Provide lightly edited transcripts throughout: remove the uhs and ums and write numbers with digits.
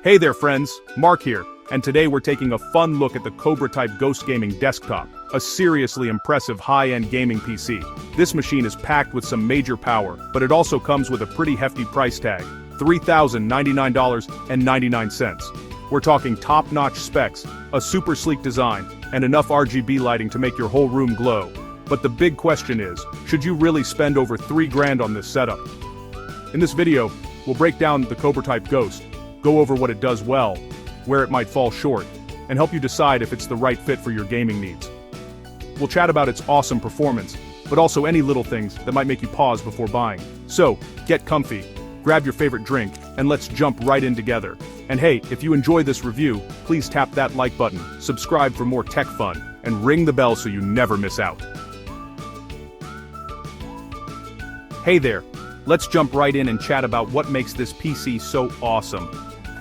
Hey there friends, Mark here, and today we're taking a fun look at the Cobratype Ghost Gaming Desktop, a seriously impressive high-end gaming PC. This machine is packed with some major power, but it also comes with a pretty hefty price tag, $3,099.99. We're talking top-notch specs, a super sleek design, and enough RGB lighting to make your whole room glow. But the big question is, should you really spend over $3,000 on this setup? In this video, we'll break down the Cobratype Ghost, go over what it does well, where it might fall short, and help you decide if it's the right fit for your gaming needs. We'll chat about its awesome performance, but also any little things that might make you pause before buying. So, get comfy, grab your favorite drink, and let's jump right in together. And hey, if you enjoy this review, please tap that like button, subscribe for more tech fun, and ring the bell so you never miss out. Hey there, let's jump right in and chat about what makes this PC so awesome.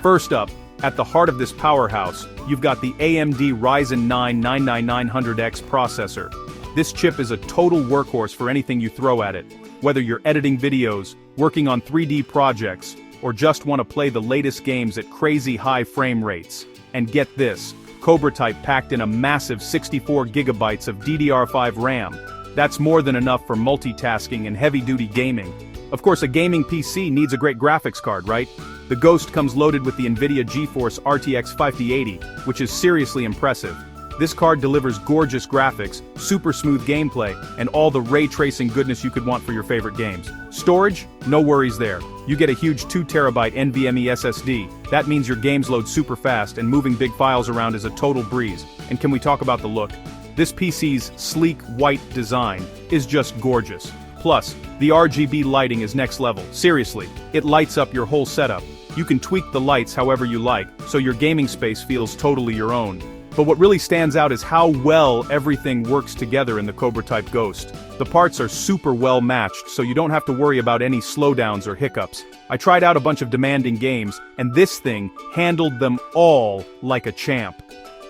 First up, at the heart of this powerhouse, you've got the AMD Ryzen 9 9900X processor. This chip is a total workhorse for anything you throw at it. Whether you're editing videos, working on 3D projects, or just want to play the latest games at crazy high frame rates. And get this, Cobratype packed in a massive 64 gigabytes of DDR5 RAM. That's more than enough for multitasking and heavy-duty gaming. Of course, a gaming PC needs a great graphics card, right? The Ghost comes loaded with the NVIDIA GeForce RTX 5080, which is seriously impressive. This card delivers gorgeous graphics, super smooth gameplay, and all the ray tracing goodness you could want for your favorite games. Storage? No worries there. You get a huge 2TB NVMe SSD. That means your games load super fast and moving big files around is a total breeze. And can we talk about the look? This PC's sleek white design is just gorgeous. Plus, the RGB lighting is next level. Seriously, it lights up your whole setup. You can tweak the lights however you like, so your gaming space feels totally your own. But what really stands out is how well everything works together in the Cobratype Ghost. The parts are super well matched, so you don't have to worry about any slowdowns or hiccups. I tried out a bunch of demanding games, and this thing handled them all like a champ.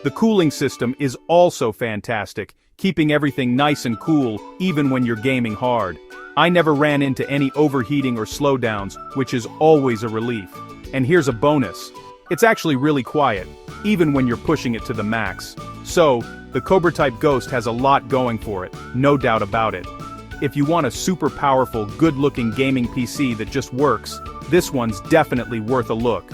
The cooling system is also fantastic, keeping everything nice and cool even when you're gaming hard. I never ran into any overheating or slowdowns, which is always a relief. And here's a bonus. It's actually really quiet, even when you're pushing it to the max. So, the Cobratype Ghost has a lot going for it, no doubt about it. If you want a super powerful, good-looking gaming PC that just works, this one's definitely worth a look.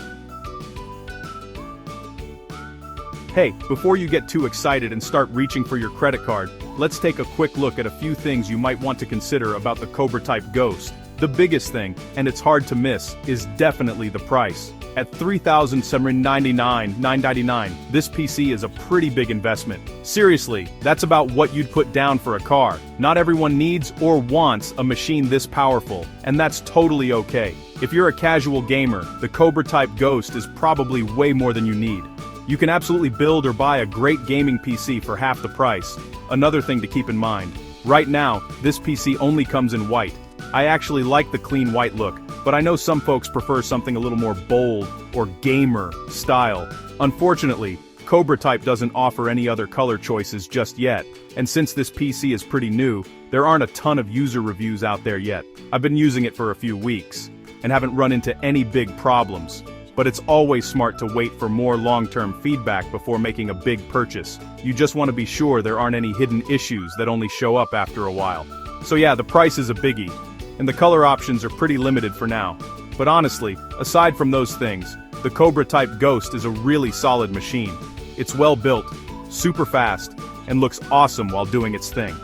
Hey, before you get too excited and start reaching for your credit card, let's take a quick look at a few things you might want to consider about the Cobratype Ghost. The biggest thing, and it's hard to miss, is definitely the price. At $3,799.99, this PC is a pretty big investment. Seriously, that's about what you'd put down for a car. Not everyone needs or wants a machine this powerful, and that's totally okay. If you're a casual gamer, the Cobratype Ghost is probably way more than you need. You can absolutely build or buy a great gaming PC for half the price. Another thing to keep in mind, right now, this PC only comes in white. I actually like the clean white look, but I know some folks prefer something a little more bold or gamer style. Unfortunately, Cobratype doesn't offer any other color choices just yet, and since this PC is pretty new, there aren't a ton of user reviews out there yet. I've been using it for a few weeks, and haven't run into any big problems. But it's always smart to wait for more long-term feedback before making a big purchase. You just want to be sure there aren't any hidden issues that only show up after a while. So yeah, the price is a biggie, and the color options are pretty limited for now. But honestly, aside from those things, the Cobratype Ghost is a really solid machine. It's well built, super fast, and looks awesome while doing its thing.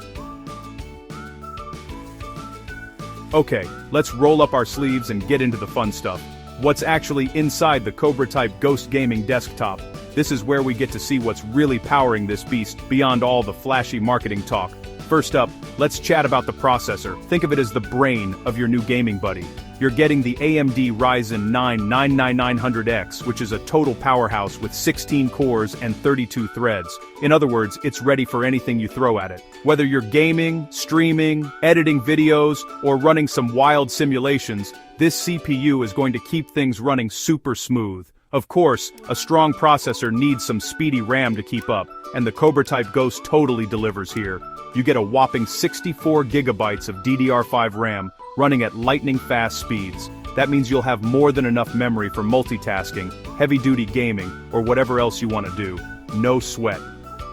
Okay, let's roll up our sleeves and get into the fun stuff. What's actually inside the Cobratype Ghost Gaming Desktop? This is where we get to see what's really powering this beast beyond all the flashy marketing talk. First up, let's chat about the processor. Think of it as the brain of your new gaming buddy. You're getting the AMD Ryzen 9 9900X, which is a total powerhouse with 16 cores and 32 threads. In other words, it's ready for anything you throw at it. Whether you're gaming, streaming, editing videos, or running some wild simulations, this CPU is going to keep things running super smooth. Of course, a strong processor needs some speedy RAM to keep up, and the Cobratype Ghost totally delivers here. You get a whopping 64 gigabytes of DDR5 RAM, running at lightning-fast speeds. That means you'll have more than enough memory for multitasking, heavy-duty gaming, or whatever else you want to do. No sweat.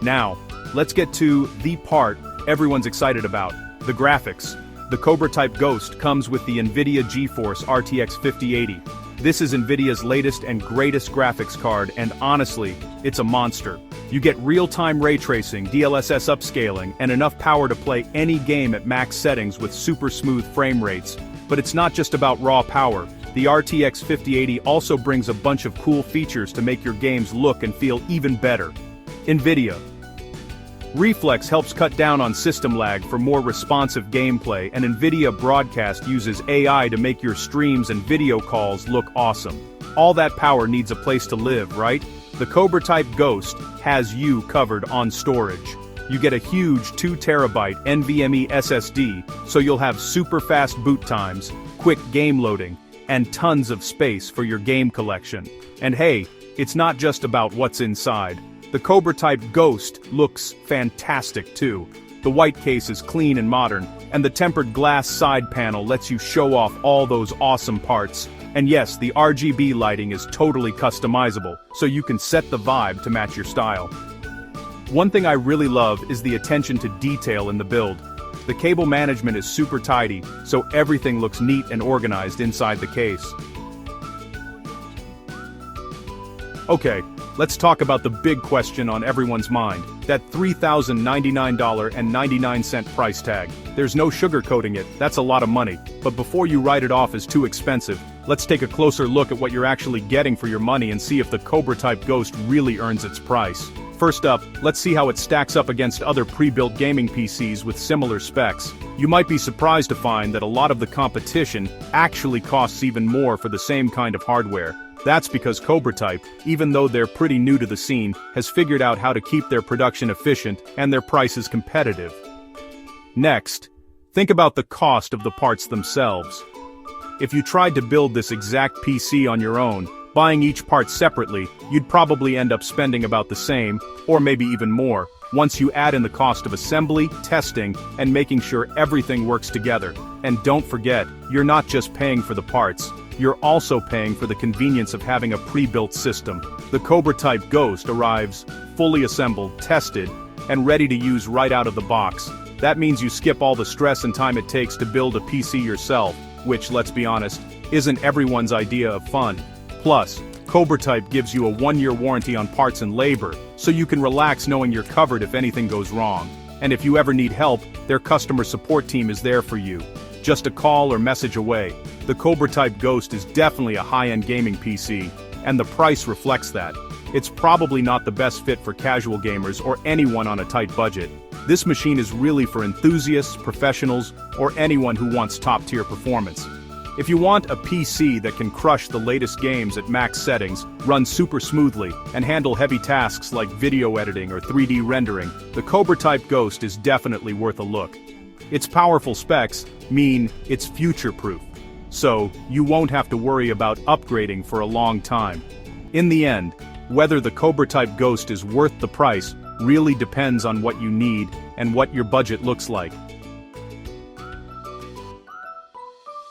Now, let's get to the part everyone's excited about, the graphics. The Cobratype Ghost comes with the NVIDIA GeForce RTX 5080. This is NVIDIA's latest and greatest graphics card, and honestly, it's a monster. You get real-time ray tracing, DLSS upscaling, and enough power to play any game at max settings with super smooth frame rates. But it's not just about raw power. The RTX 5080 also brings a bunch of cool features to make your games look and feel even better. NVIDIA Reflex helps cut down on system lag for more responsive gameplay, and NVIDIA Broadcast uses AI to make your streams and video calls look awesome. All that power needs a place to live, right? The Cobratype Ghost has you covered on storage. You get a huge 2TB NVMe SSD, so you'll have super fast boot times, quick game loading, and tons of space for your game collection. And hey, it's not just about what's inside. The Cobratype Ghost looks fantastic too. The white case is clean and modern, and the tempered glass side panel lets you show off all those awesome parts. And yes, the RGB lighting is totally customizable, so you can set the vibe to match your style. One thing I really love is the attention to detail in the build. The cable management is super tidy, so everything looks neat and organized inside the case. Okay, let's talk about the big question on everyone's mind, that $3,099.99 price tag. There's no sugarcoating it, that's a lot of money. But before you write it off as too expensive, let's take a closer look at what you're actually getting for your money and see if the Cobratype Ghost really earns its price. First up, let's see how it stacks up against other pre-built gaming PCs with similar specs. You might be surprised to find that a lot of the competition actually costs even more for the same kind of hardware. That's because Cobratype, even though they're pretty new to the scene, has figured out how to keep their production efficient and their prices competitive. Next, think about the cost of the parts themselves. If you tried to build this exact PC on your own, buying each part separately, you'd probably end up spending about the same, or maybe even more, once you add in the cost of assembly, testing, and making sure everything works together. And don't forget, you're not just paying for the parts, you're also paying for the convenience of having a pre-built system. The Cobratype Ghost arrives fully assembled, tested, and ready to use right out of the box. That means you skip all the stress and time it takes to build a PC yourself, which, let's be honest, isn't everyone's idea of fun. Plus, Cobratype gives you a 1-year warranty on parts and labor, so you can relax knowing you're covered if anything goes wrong. And if you ever need help, their customer support team is there for you. Just a call or message away. The Cobratype Ghost is definitely a high-end gaming PC, and the price reflects that. It's probably not the best fit for casual gamers or anyone on a tight budget. This machine is really for enthusiasts, professionals, or anyone who wants top-tier performance. If you want a PC that can crush the latest games at max settings, run super smoothly, and handle heavy tasks like video editing or 3D rendering, the Cobratype Ghost is definitely worth a look. Its powerful specs mean it's future-proof, so you won't have to worry about upgrading for a long time. In the end, whether the Cobratype Ghost is worth the price really depends on what you need and what your budget looks like.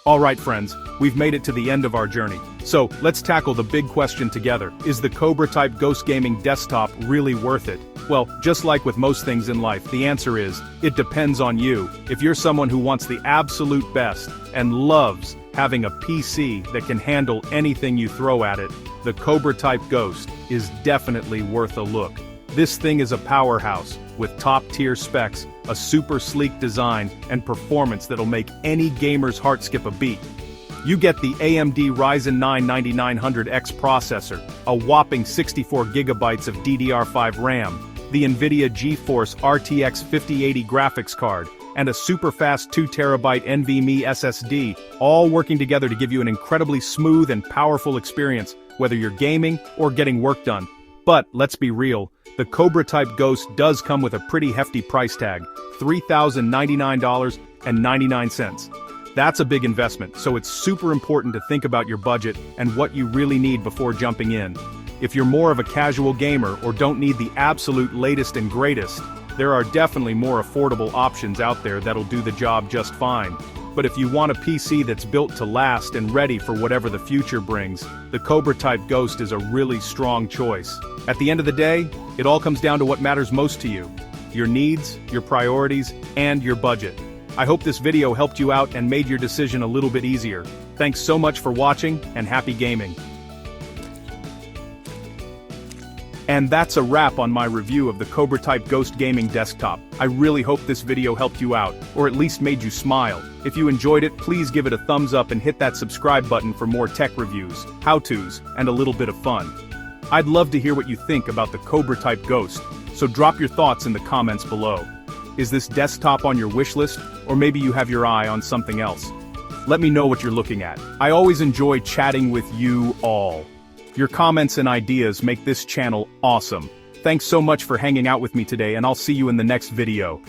Alright friends, we've made it to the end of our journey. So, let's tackle the big question together. Is the Cobratype Ghost Gaming Desktop really worth it? Well, just like with most things in life, the answer is, it depends on you. If you're someone who wants the absolute best and loves having a PC that can handle anything you throw at it, the Cobratype Ghost is definitely worth a look. This thing is a powerhouse, with top-tier specs, a super sleek design, and performance that'll make any gamer's heart skip a beat. You get the AMD Ryzen 9 9900X processor, a whopping 64GB of DDR5 RAM, the NVIDIA GeForce RTX 5080 graphics card, and a super fast 2TB NVMe SSD, all working together to give you an incredibly smooth and powerful experience, whether you're gaming or getting work done. But, let's be real, the Cobratype Ghost does come with a pretty hefty price tag, $3,099.99. That's a big investment, so it's super important to think about your budget and what you really need before jumping in. If you're more of a casual gamer or don't need the absolute latest and greatest, there are definitely more affordable options out there that'll do the job just fine. But if you want a PC that's built to last and ready for whatever the future brings, the Cobratype Ghost is a really strong choice. At the end of the day, it all comes down to what matters most to you: your needs, your priorities, and your budget. I hope this video helped you out and made your decision a little bit easier. Thanks so much for watching, and happy gaming. And that's a wrap on my review of the Cobratype Ghost Gaming Desktop. I really hope this video helped you out, or at least made you smile. If you enjoyed it, please give it a thumbs up and hit that subscribe button for more tech reviews, how-tos, and a little bit of fun. I'd love to hear what you think about the Cobratype Ghost, so drop your thoughts in the comments below. Is this desktop on your wish list, or maybe you have your eye on something else? Let me know what you're looking at. I always enjoy chatting with you all. Your comments and ideas make this channel awesome. Thanks so much for hanging out with me today, and I'll see you in the next video.